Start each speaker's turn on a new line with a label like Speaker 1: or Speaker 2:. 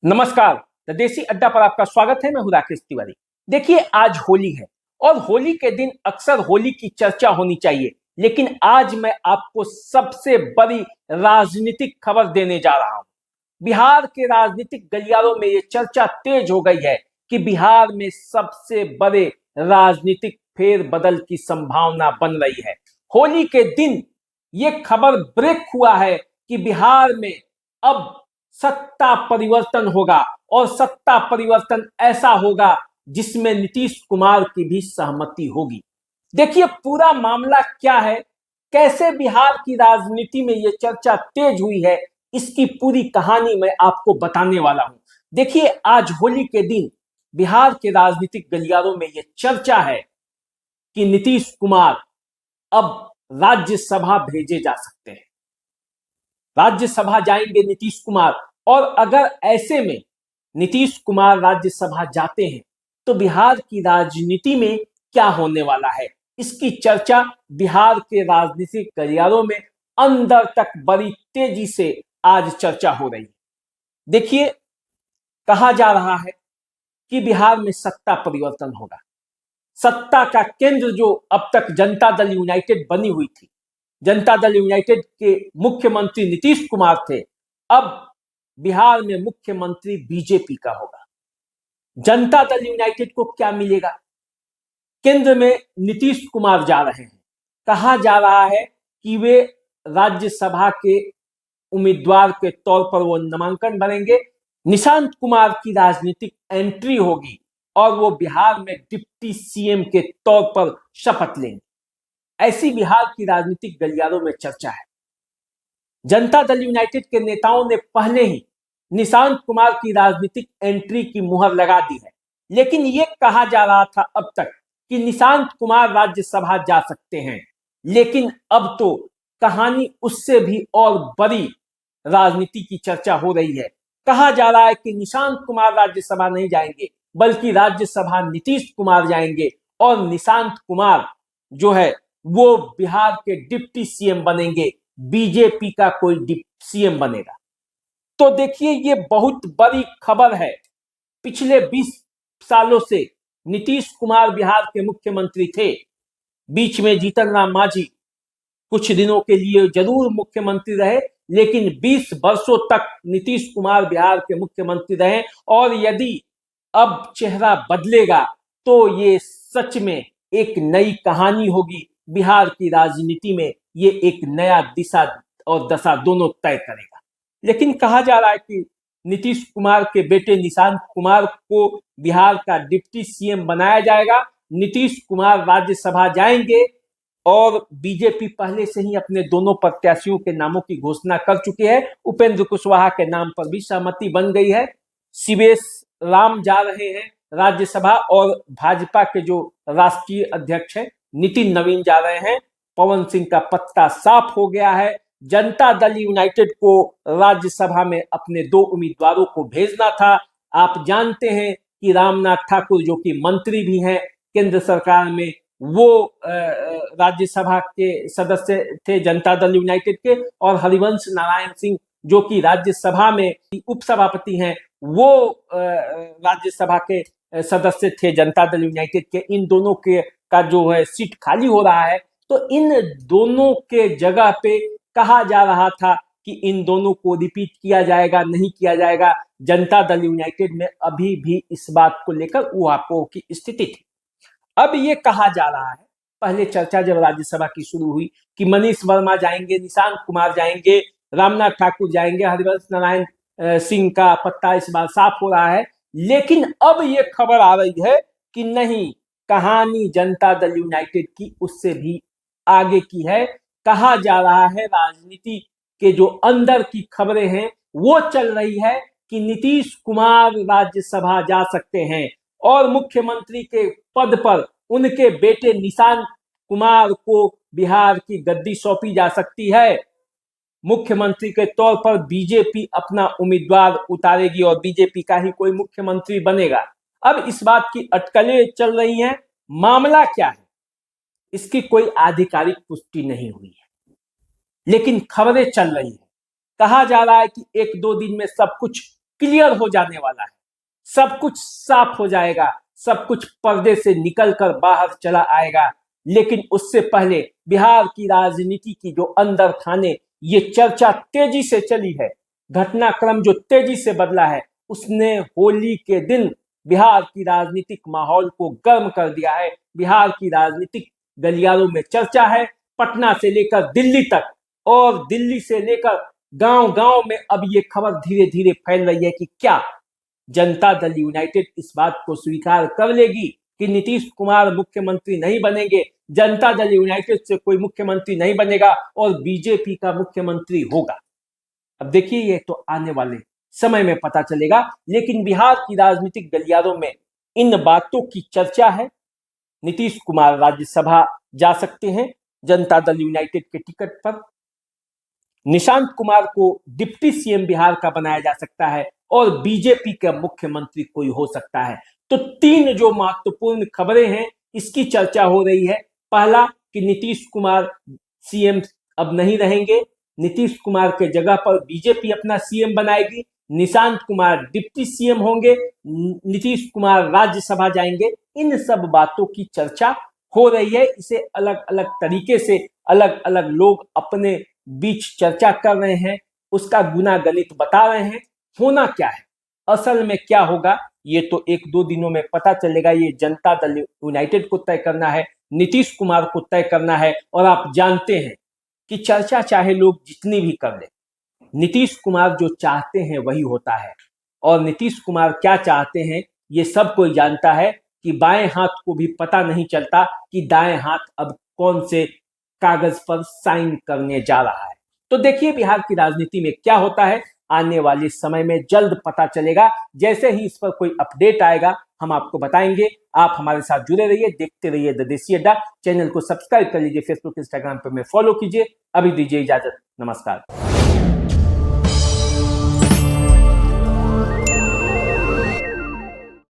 Speaker 1: नमस्कार। द देसी अड्डा पर आपका स्वागत है। मैं हूं राकेश तिवारी। देखिए, आज होली है और होली के दिन अक्सर होली की चर्चा होनी चाहिए, लेकिन आज मैं आपको सबसे बड़ी राजनीतिक खबर देने जा रहा हूं। बिहार के राजनीतिक गलियारों में यह चर्चा तेज हो गई है कि बिहार में सबसे बड़े राजनीतिक फेरबदल की संभावना बन रही है। होली के दिन यह खबर ब्रेक हुआ है कि बिहार में अब सत्ता परिवर्तन होगा और सत्ता परिवर्तन ऐसा होगा जिसमें नीतीश कुमार की भी सहमति होगी। देखिए, पूरा मामला क्या है, कैसे बिहार की राजनीति में यह चर्चा तेज हुई है, इसकी पूरी कहानी मैं आपको बताने वाला हूं। देखिए, आज होली के दिन बिहार के राजनीतिक गलियारों में यह चर्चा है कि नीतीश कुमार अब राज्यसभा भेजे जा सकते हैं। राज्यसभा जाएंगे नीतीश कुमार, और अगर ऐसे में नीतीश कुमार राज्यसभा जाते हैं तो बिहार की राजनीति में क्या होने वाला है, इसकी चर्चा बिहार के राजनीतिक गलियारों में अंदर तक बड़ी तेजी से आज चर्चा हो रही है। देखिए, कहा जा रहा है कि बिहार में सत्ता परिवर्तन होगा। सत्ता का केंद्र जो अब तक जनता दल यूनाइटेड बनी हुई थी, जनता दल यूनाइटेड के मुख्यमंत्री नीतीश कुमार थे, अब बिहार में मुख्यमंत्री बीजेपी का होगा। जनता दल यूनाइटेड को क्या मिलेगा? केंद्र में नीतीश कुमार जा रहे हैं। कहा जा रहा है कि वे राज्यसभा के उम्मीदवार के तौर पर वो नामांकन भरेंगे। निशांत कुमार की राजनीतिक एंट्री होगी और वो बिहार में डिप्टी सीएम के तौर पर शपथ लेंगे। ऐसी बिहार की राजनीतिक गलियारों में चर्चा है। जनता दल यूनाइटेड के नेताओं ने पहले ही निशांत कुमार की राजनीतिक एंट्री की मुहर लगा दी है, लेकिन यह कहा जा रहा था अब तक कि निशांत कुमार राज्यसभा जा सकते हैं, लेकिन अब तो कहानी उससे भी और बड़ी राजनीति की चर्चा हो रही है। कहा जा रहा है कि निशांत कुमार राज्यसभा नहीं जाएंगे, बल्कि राज्यसभा नीतीश कुमार जाएंगे और निशांत कुमार जो है वो बिहार के डिप्टी सीएम बनेंगे, बीजेपी का कोई सीएम बनेगा। तो देखिए, ये बहुत बड़ी खबर है। पिछले 20 सालों से नीतीश कुमार बिहार के मुख्यमंत्री थे। बीच में जीतन राम मांझी कुछ दिनों के लिए जरूर मुख्यमंत्री रहे, लेकिन 20 वर्षों तक नीतीश कुमार बिहार के मुख्यमंत्री रहे। और यदि अब चेहरा बदलेगा तो ये सच में एक नई कहानी होगी बिहार की राजनीति में। ये एक नया दिशा और दशा दोनों तय करेगा। लेकिन कहा जा रहा है कि नीतीश कुमार के बेटे निशांत कुमार को बिहार का डिप्टी सीएम बनाया जाएगा। नीतीश कुमार राज्यसभा जाएंगे और बीजेपी पहले से ही अपने दोनों प्रत्याशियों के नामों की घोषणा कर चुकी है। उपेंद्र कुशवाहा के नाम पर भी सहमति बन गई है। शिवेश राम जा रहे हैं राज्यसभा, और भाजपा के जो राष्ट्रीय अध्यक्ष हैं नितिन नवीन जा रहे हैं। पवन सिंह का पत्ता साफ हो गया है। जनता दल यूनाइटेड को राज्यसभा में अपने 2 उम्मीदवारों को भेजना था। आप जानते हैं कि रामनाथ ठाकुर, जो कि मंत्री भी हैं केंद्र सरकार में, वो राज्यसभा के सदस्य थे जनता दल यूनाइटेड के, और हरिवंश नारायण सिंह जो कि राज्यसभा में उपसभापति हैं, वो राज्यसभा के सदस्य थे जनता दल यूनाइटेड के। इन दोनों के का जो है सीट खाली हो रहा है, तो इन दोनों के जगह पे कहा जा रहा था कि इन दोनों को रिपीट किया जाएगा, नहीं किया जाएगा। जनता दल यूनाइटेड में अभी भी इस बात को लेकर ऊहापोह की स्थिति थी। अब ये कहा जा रहा है, पहले चर्चा जब राज्यसभा की शुरू हुई कि मनीष वर्मा जाएंगे, निशांत कुमार जाएंगे, रामनाथ ठाकुर जाएंगे, हरिवंश नारायण सिंह का पत्ता इस बार साफ हो रहा है। लेकिन अब ये खबर आ रही है कि नहीं, कहानी जनता दल यूनाइटेड की उससे भी आगे की है। कहा जा रहा है, राजनीति के जो अंदर की खबरें हैं वो चल रही है कि नीतीश कुमार राज्यसभा जा सकते हैं और मुख्यमंत्री के पद पर उनके बेटे निशांत कुमार को बिहार की गद्दी सौंपी जा सकती है। मुख्यमंत्री के तौर पर बीजेपी अपना उम्मीदवार उतारेगी और बीजेपी का ही कोई मुख्यमंत्री बनेगा। अब इस बात की अटकलें चल रही हैं। मामला क्या है, इसकी कोई आधिकारिक पुष्टि नहीं हुई है, लेकिन खबरें चल रही हैं। कहा जा रहा है कि 1-2 दिन में सब कुछ क्लियर हो जाने वाला है, सब कुछ साफ हो जाएगा, सब कुछ पर्दे से निकलकर बाहर चला आएगा। लेकिन उससे पहले बिहार की राजनीति की जो अंदर खाने ये चर्चा तेजी से चली है, घटनाक्रम जो तेजी से बदला है, उसने होली के दिन बिहार की राजनीतिक माहौल को गर्म कर दिया है। बिहार की राजनीतिक गलियारों में चर्चा है, पटना से लेकर दिल्ली तक और दिल्ली से लेकर गांव-गांव में अब ये खबर धीरे-धीरे फैल रही है कि क्या जनता दल यूनाइटेड इस बात को स्वीकार कर लेगी कि नीतीश कुमार मुख्यमंत्री नहीं बनेंगे, जनता दल यूनाइटेड से कोई मुख्यमंत्री नहीं बनेगा और बीजेपी का मुख्यमंत्री होगा। अब देखिए ये तो आने वाले समय में पता चलेगा, लेकिन बिहार की राजनीतिक गलियारों में इन बातों की चर्चा है। नीतीश कुमार राज्यसभा जा सकते हैं जनता दल यूनाइटेड के टिकट पर, निशांत कुमार को डिप्टी सीएम बिहार का बनाया जा सकता है और बीजेपी का मुख्यमंत्री कोई हो सकता है। तो तीन जो महत्वपूर्ण खबरें हैं इसकी चर्चा हो रही है। पहला कि नीतीश कुमार सीएम अब नहीं रहेंगे, नीतीश कुमार के जगह पर बीजेपी अपना सीएम बनाएगी, निशांत कुमार डिप्टी सीएम होंगे, नीतीश कुमार राज्यसभा जाएंगे। इन सब बातों की चर्चा हो रही है, इसे अलग अलग तरीके से अलग अलग लोग अपने बीच चर्चा कर रहे हैं, उसका गुना गणित बता रहे हैं। होना क्या है, असल में क्या होगा, ये तो एक दो दिनों में पता चलेगा। ये जनता दल यूनाइटेड को तय करना है, नीतीश कुमार को तय करना है। और आप जानते हैं कि चर्चा चाहे लोग जितनी भी कर लें, नीतीश कुमार जो चाहते हैं वही होता है। और नीतीश कुमार क्या चाहते हैं ये सब कोई जानता है कि बाएं हाथ को भी पता नहीं चलता कि दाएं हाथ अब कौन से कागज पर साइन करने जा रहा है। तो देखिए बिहार की राजनीति में क्या होता है, आने वाले समय में जल्द पता चलेगा। जैसे ही इस पर कोई अपडेट आएगा हम आपको बताएंगे। आप हमारे साथ जुड़े रहिए, देखते रहिए द देसी अड्डा। चैनल को सब्सक्राइब कर लीजिए, फेसबुक इंस्टाग्राम पर में फॉलो कीजिए। अभी दीजिए इजाजत, नमस्कार।